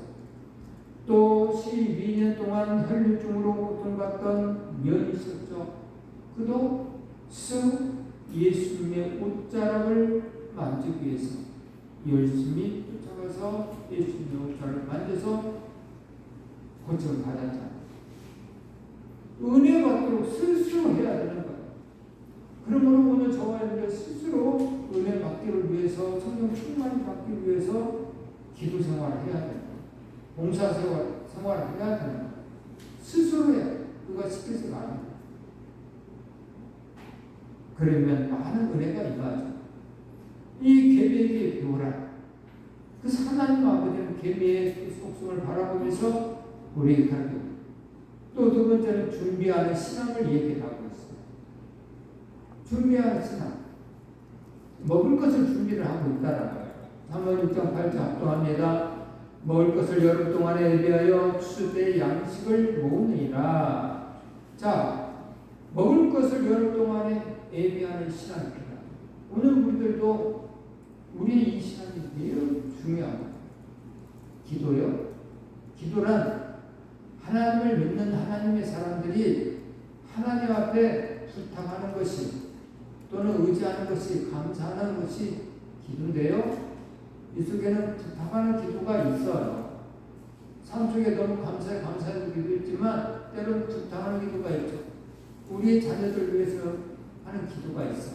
또 12년 동안 혈류증으로 고통받던 면이 있었죠. 그도 스스로 예수님의 옷자락을 만지기 위해서 열심히 쫓아가서 예수님의 옷자락을 만져서 고침을 받았잖아요. 은혜 받도록 스스로 해야 되는 거예요. 그러므로 오늘 저와 여러분들 스스로 은혜 받기를 위해서 성령 충만히 받기 위해서 기도 생활을 해야 돼요. 봉사 생활을 해야 되는 거예요. 스스로 해야 돼요. 누가 시켜서가 아니에요. 그러면 많은 은혜가 임하죠. 이 계명에 배우라. 그래서 하나님 아버지는 계명의 속성을 바라보면서 우리에게 가르쳐요. 또 두 번째는 준비하는 신앙을 얘기하고 있어요. 준비하는 신앙. 먹을 것을 준비를 하고 있다는 거예요. 3월 6장 8절 합동합니다. 먹을 것을 여름 동안에 대하여 추수 때 양식을 모으느니라. 자, 먹을 것을 여름 동안에 예비하는 신앙입니다. 오늘 우리들도 우리의 이 신앙이 매우 중요합니다. 기도요. 기도란 하나님을 믿는 하나님의 사람들이 하나님 앞에 부탁하는 것이 또는 의지하는 것이 감사하는 것이 기도인데요. 이 속에는 부탁하는 기도가 있어요. 삶 속에 너무 감사해서 기도했지만 때로는 부탁하는 기도가 있죠. 우리의 자녀들 위해서 하는 기도가 있어.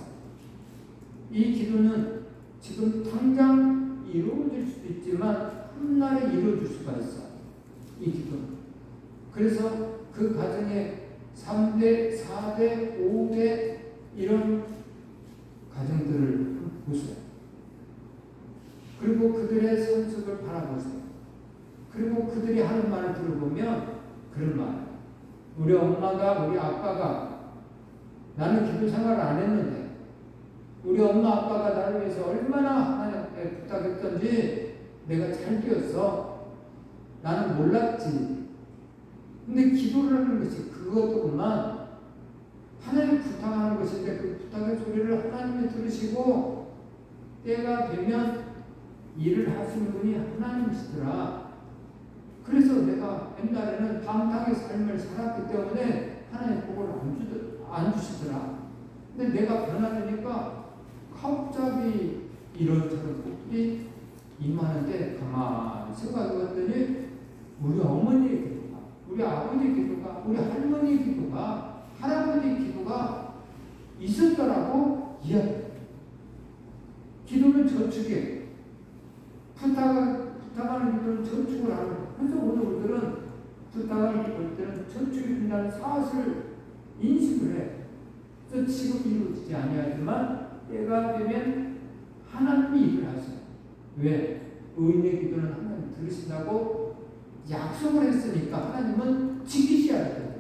이 기도는 지금 당장 이루어질 수도 있지만 훗날에 이루어질 수가 있어. 이 기도는. 그래서 그 가정에 3대, 4대, 5대 이런 가정들을 보세요. 그리고 그들의 성숙을 바라보세요. 그리고 그들이 하는 말을 들어보면 그런 말. 우리 엄마가 우리 아빠가 나는 기도 생활을 안 했는데 우리 엄마 아빠가 나를 위해서 얼마나 하나님께 부탁했던지 내가 잘 되었어. 나는 몰랐지. 근데 기도를 하는 것이 그것도구만. 하나님 부탁하는 것인데 그 부탁의 소리를 하나님이 들으시고 때가 되면 일을 하시는 분이 하나님이시더라. 그래서 내가 옛날에는 방탕의 삶을 살았기 때문에 하나님 복을 안 주시더라. 근데 내가 변화되니까 갑자기 이런저런 복들이 임하는데 가만히 생각해 봤더니 우리 어머니의 기도가, 우리 아버지의 기도가, 우리 할머니의 기도가, 할아버지의 기도가 있었더라고 이야기해요. 기도는 저축이에요. 부탁하는 기도는 저축을 하는 거예요. 그래서 오늘 우리들은 부탁하는 기도할 때는 저축이 된다는 사실을 인식을 해요. 그래서 지금 이루어지지 아니하지만 때가 되면 하나님이 일을 하셔요. 왜? 의인의 기도는 하나님 들으신다고 약속을 했으니까 하나님은 지키셔야 돼요.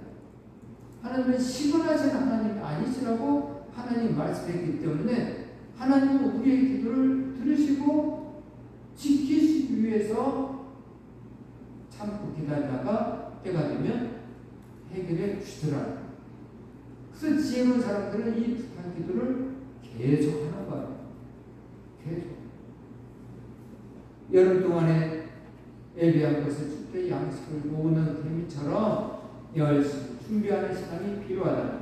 하나님은 시건하신 하나님이 아니시라고 하나님 말씀했기 때문에 하나님은 우리의 기도를 들으시고 지키시기 위해서 참고 기다리다가 때가 되면 해결해 주시더라. 그래서 지혜로운 사람들은 이 부탁 기도를 계속 하는 거예요. 계속. 여름 동안에 예배한 것을 줄 때 양식을 모으는 개미처럼 열심히 준비하는 시간이 필요하다.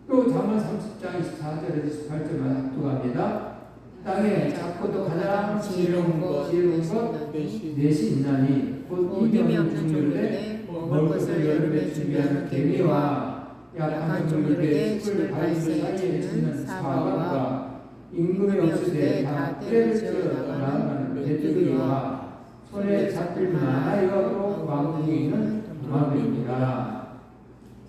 또 잠언 30장 24절에서 28절만 합독합니다. 땅에 작고도 가장 지혜로운 것 넷이 있나니 곧 이미 없는 종류에 먹을 것을 여름에 준비하는 개미와 약한 종류에 꿀 바위들 사이에 있는 사과과 임금이 없으되 다 때를 지어 나아가는 메뚜기와 손에 잡힐 만하여도 왕궁이는 도망입니다.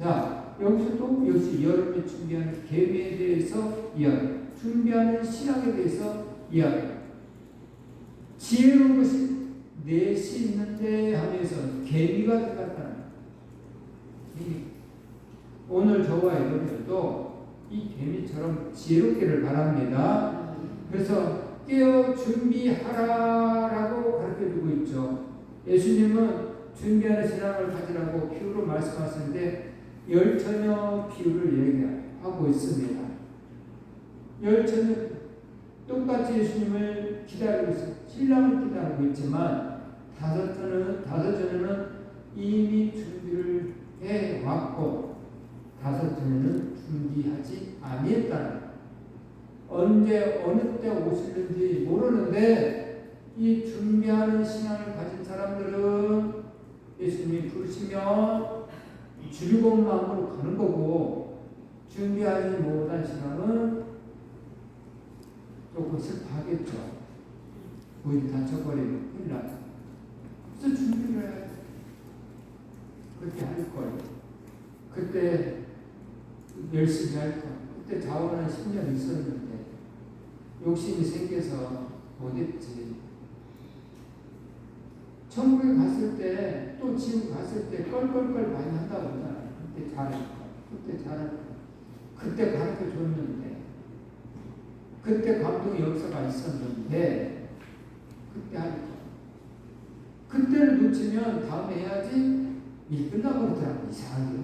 자, 여기서 또 역시 여름에 준비하는 개미에 대해서 이야기, 준비하는 신앙에 대해서 이야기. 지혜로운 것이 넷이 있는데 하면서 개미가 들어갔다는 거예요. 오늘 저와 여러분들도 이 개미처럼 지혜롭기를 바랍니다. 그래서 깨어 준비하라라고 가르쳐주고 있죠. 예수님은 준비하는 신앙을 가지라고 비유로 말씀하시는데 열처녀 비유를 얘기하고 있습니다. 열처녀 똑같이 예수님을 기다리고 있어요. 신랑을 기다리고 있지만 다섯 처녀는 이미 준비를 해왔고 다섯 처녀는 준비하지 아니했다는 언제 어느 때 오시는지 모르는데 이 준비하는 신앙을 가진 사람들은 예수님이 부르시면 즐거운 마음으로 가는 거고 준비하지 못한 신앙은 조금 슬퍼하겠죠. 거의 다쳐버리고 큰일 나죠. 그래서 준비를 해야 돼. 그렇게 할 거예요. 그때 열심히 할 거예요. 그때 자원한 10년 있었는데 욕심이 생겨서 못했지. 천국에 갔을 때 또 지금 갔을 때 껄껄껄 많이 한다고 그러잖아요. 그때 잘했고 그때 잘했고 그때 가르쳐 줬는데 그때 감동 역사가 있었는데 그때 할 거. 그때를 놓치면 다음에 해야지 일 끝나고 그러더라고. 이상하게.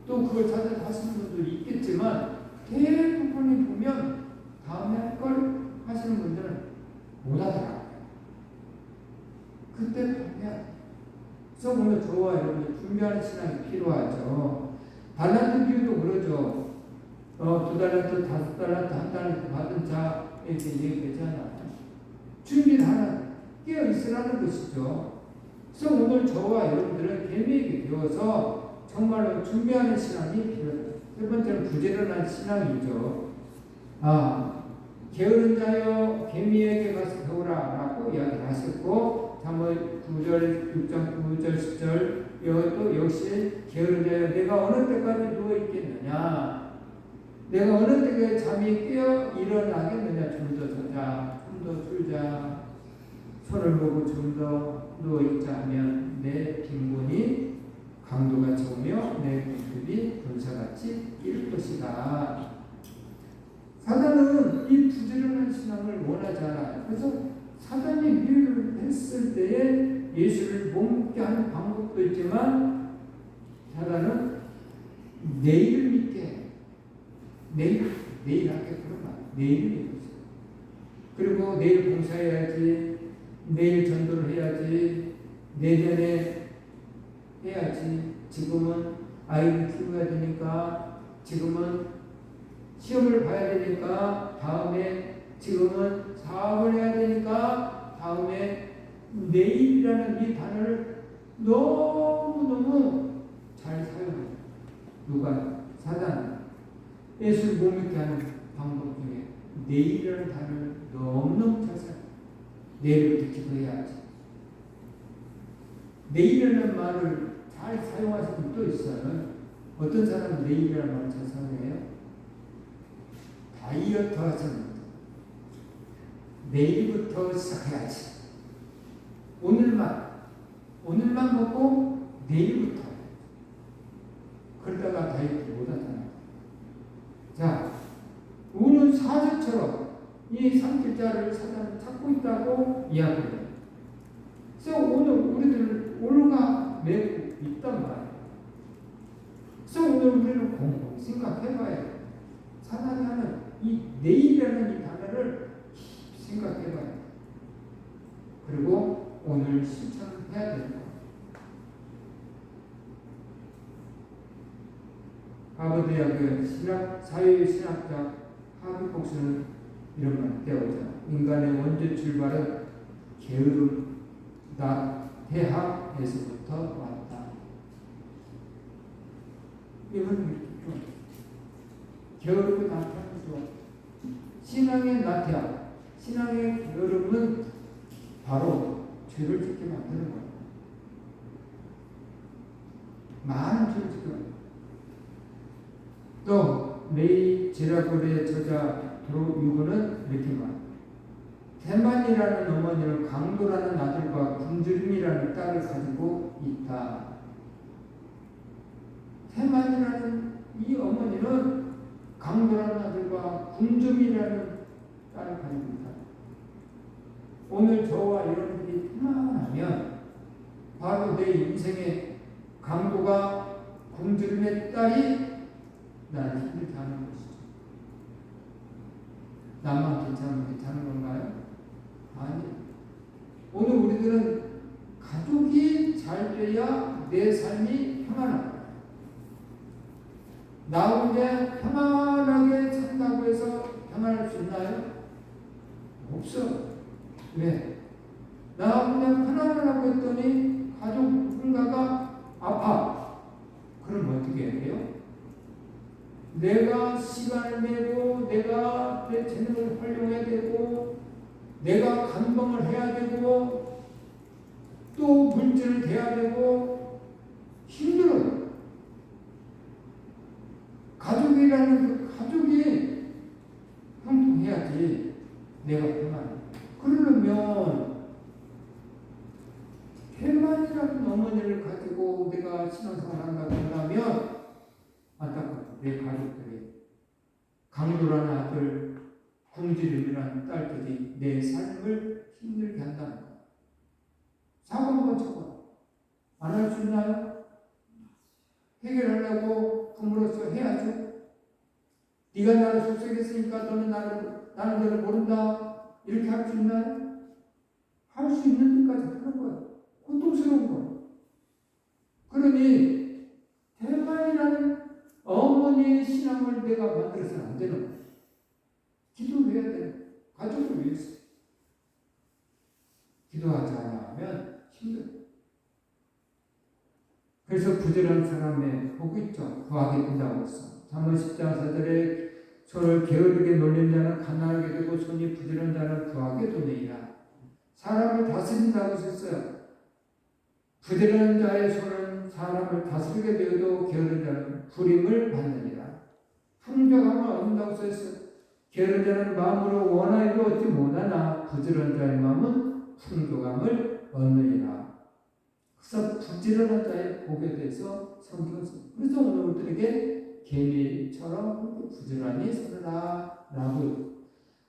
또 그걸 찾아 하시는 분도 있겠지만 대부분이 보면 다음에 할 걸 하시는 분들은 못 하더라고요. 그때 해야 돼. 그래서 오늘 저와 여러분이 준비하는 신앙이 필요하죠. 달란트 비유도 그러죠. 2달란트, 5달란트, 1달란트 받은 자 이렇게 얘기하잖아요. 준비를 하나 깨어 있으라는 것이죠. 그래서 오늘 저와 여러분들은 개미에게 배워서 정말로 준비하는 신앙이 필요해요. 세 번째는 부지런한 신앙이죠. 게으른 자여 개미에게 가서 배우라라고 이야기하셨고 잠언 9절, 6장 9절, 10절 이것도 역시 게으른 자여 내가 어느 때까지 누워있겠느냐 내가 어느 때까지 잠이 깨어 일어나겠느냐 좀 더 자자 좀 더 졸자 손을 보고 좀 더 누워있자 하면 내 빈곤이 강도가 적으며 내 공급이 분사같이 일 것이다. 사단은 이 부지런한 신앙을 원하지 않아요. 그래서 사단이 비유를 했을 때에 예수를 못 하는 방법도 있지만 사단은 내일을 믿게 해요. 내일 하겠구나. 내일을 믿고 있어요. 그리고 내일 봉사해야지, 내일 전도를 해야지, 내년에 해야지. 지금은 아이를 키워야 되니까, 지금은 시험을 봐야 되니까, 다음에 지금은 사업을 해야 되니까, 다음에 내일이라는 이 단어를 너무너무 잘 사용해요. 누가? 사단. 예수를 못 믿게 하는 방법 중에 내일이라는 단어를 너무너무 잘 사용해요. 내일부터 기도해야지. 내일이라는 말을 잘 사용하시는 분 또 있어요. 어떤 사람은 내일이라는 말을 잘 사용해요? 다이어트 하시는 분. 내일부터 시작해야지. 오늘만 먹고 내일부터. 그러다가 다이어트 못하잖아요. 자, 우는 사자처럼 이 3일자를 사단은 찾고 있다고 이야기해요. 그래서 오늘 우리들 올가 매고 있단 말이에요. 그래서 오늘 우리는 곰곰이 생각해봐요. 사단이 하는 이 내일이라는 이 단어를 생각해봐요. 그리고 오늘 실천해야 되는 거예요. 하버드대학의 사회신학자 하비 폭스는 이런 말을 떼어오죠. 인간의 원죄 출발은 게으름, 태학에서부터 왔다. 이건 이렇게 게으름이 나타나죠. 신앙의 나태함, 신앙의 게으름은 바로 죄를 짓게 만드는 거예요. 많은 죄를 짓게 만드는 거예요. 또 레이 제라골의 저자 도로유고는 이렇게 말합니다. 태만이라는 어머니는 강도라는 아들과 굶주림이라는 딸을 가지고 있다. 태만이라는 이 어머니는 강도라는 아들과 굶주림이라는 딸을 가지고 있다. 오늘 저와 여러분들이 태만하면 바로 내 인생의 강도가 굶주림의 딸이 나를 힘들게 하는 것이죠. 나만 괜찮으면 괜찮은 건가요? 아니. 오늘 우리들은 가족이 잘 돼야 내 삶이 평안합니다. 나 혼자 평안하게 산다고 해서 평안할 수 있나요? 없어. 왜? 나 혼자 편안하라고 했더니 가족 누군가가 아파. 그럼 어떻게 해요? 내가 시간을 내고 내가 내 재능을 활용해야 되고 내가 감동을 해야 되고 또 물질을 대야 되고 힘들어요. 가족이라는 그 가족이 형통해야지 내가 평안해. 그러려면 태만이라는 어머니를 가지고 내가 신앙생활을 한다고 한다면 안타깝다. 내 가족들이 강도라는 아들, 굶주림이라는 딸들이 내 삶을 힘들게 한다는 거. 사고 한번 쳐봐. 안 할 수 있나요? 해결하려고 부모로서 해야죠. 네가 나를 속삭였으니까 너는 나는 너를 모른다. 이렇게 할 수 있나요? 할 수 있는 데까지 하는 거예요. 고통스러운 거예요. 그러니 대만이라는 어머니의 신앙을 내가 만들어서는 안 되는 거예요. 기도해야 돼요. 가족을 위해서. 기도하지 않으면 힘들어요. 그래서 부지런한 사람의 복이 있죠. 구하게 된다고 했어. 잠언 10장 4절에 손을 게으르게 놀린 자는 가난하게 되고 손이 부지런한 자는 구하게 되느니라. 사람을 다스린다고 했어요. 부지런한 자의 손은 사람을 다스리게 되어도 게으른 자는 불임을 받느니라. 풍족함을 얻는다고 써있어요. 게으른 자는 마음으로 원하여도 얻지 못하나 부지런한 자의 마음은 풍족함을 얻느니라. 그래서 부지런한 자의 복에 대해서 성경을 씁니다. 그래서 오늘 우리들에게 개미처럼 부지런히 살아라 라고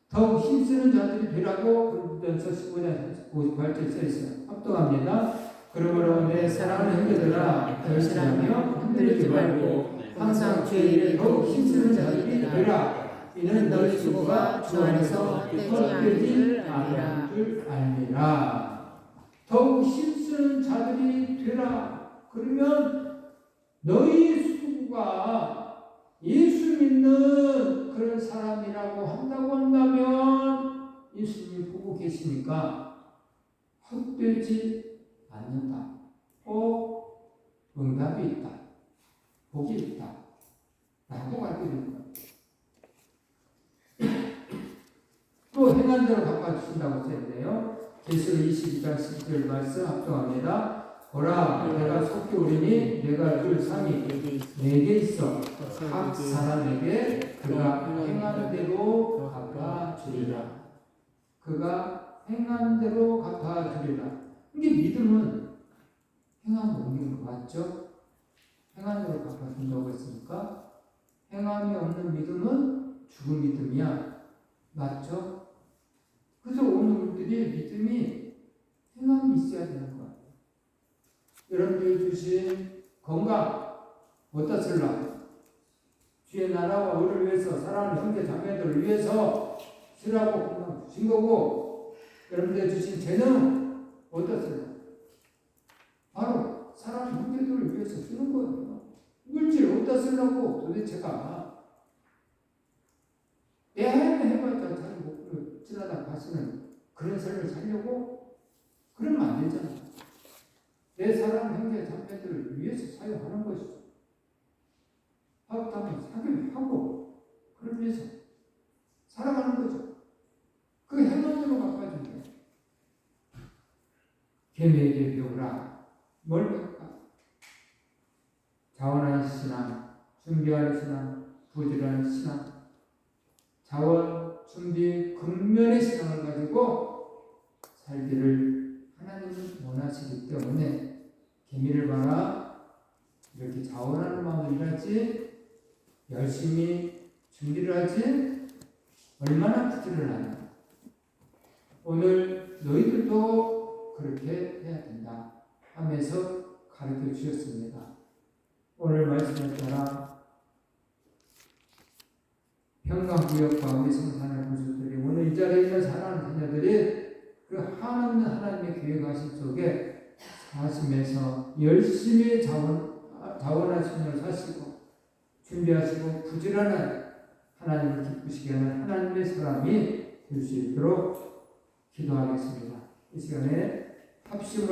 더욱 힘쓰는 자들이 되라고 고린도전서 15장 58절에 써있어요. 합독합니다. 그러므로 내 사랑하는 형제들아 결실하며 흔들리지 말고 항상 주의 일에 더욱 힘쓰는 자들이 되라. 이는 너희 수고가 주 안에서 헛되지 않을 줄 알미라. 더욱 힘쓰는 자들이 되라. 그러면 너희 수고가 예수 믿는 그런 사람이라고 한다고 한다면 예수님이 보고 계시니까 헛되지 않는다. 응답이 있다. 복이 있다. 라고 가르치는 거예요. 또 행한 대로 갚아주신다고 써있네요. 계시록 22장 10절 말씀 합동합니다. 보라, 내가 속히 오리니 내가 줄 상이 내게 있어 각 사람에게 그가 행한 대로 갚아주리라. 그가 행한 대로 갚아주리라. 이게 믿음은 행함 옮기는 거 맞죠? 행한 대로 갚아준다고 했으니까 행함이 없는 믿음은 죽은 믿음이야. 맞죠? 그래서 오늘 우리들이 믿음이 행함이 있어야 되는 거야. 여러분들이 주신 건강 어디다 쓸라? 주의 나라와 의를 위해서 사랑하는 형제 자매들을 위해서 쓰라고 건강 주신 거고, 여러분들이 주신 재능 어디다 쓸라? 바로 사랑하는 형제들을 위해서 쓰는 거예요. 물질 어디다 쓰려고 도대체가 해봤자 자기 목표를 지나다 가시는 그런 삶을 살려고 그러면 안 되잖아. 내 사랑 형제 자매들을 위해서 사용하는 것이죠. 하고 사귀면 하고 그걸 위해서 살아가는 거죠. 그 행동으로 갚아주는 거예요. 개미에게 배우라. 뭘 배울까? 자원하는 신앙, 준비하는 신앙, 부지런한 신앙, 자원, 준비, 근면의 신앙을 가지고 살기를 하나님은 원하시기 때문에 개미를 봐라. 이렇게 자원하는 마음으로 일하지, 열심히 준비를 하지, 얼마나 부지런하냐. 오늘 너희들도 그렇게 해야 된다 하면서 가르쳐 주셨습니다. 오늘 말씀에 따라 평강구역과 우리 성산의 분수들이 오늘 이 자리에 있는 사랑하는 자녀들이 그 한없는 하나님의 계획하신 속에 사시면서 열심히 자원하시며 사시고 준비하시고 부지런한 하나님을 기쁘시게 하는 하나님의 사람이 될 수 있도록 기도하겠습니다. 이 시간에 합심으로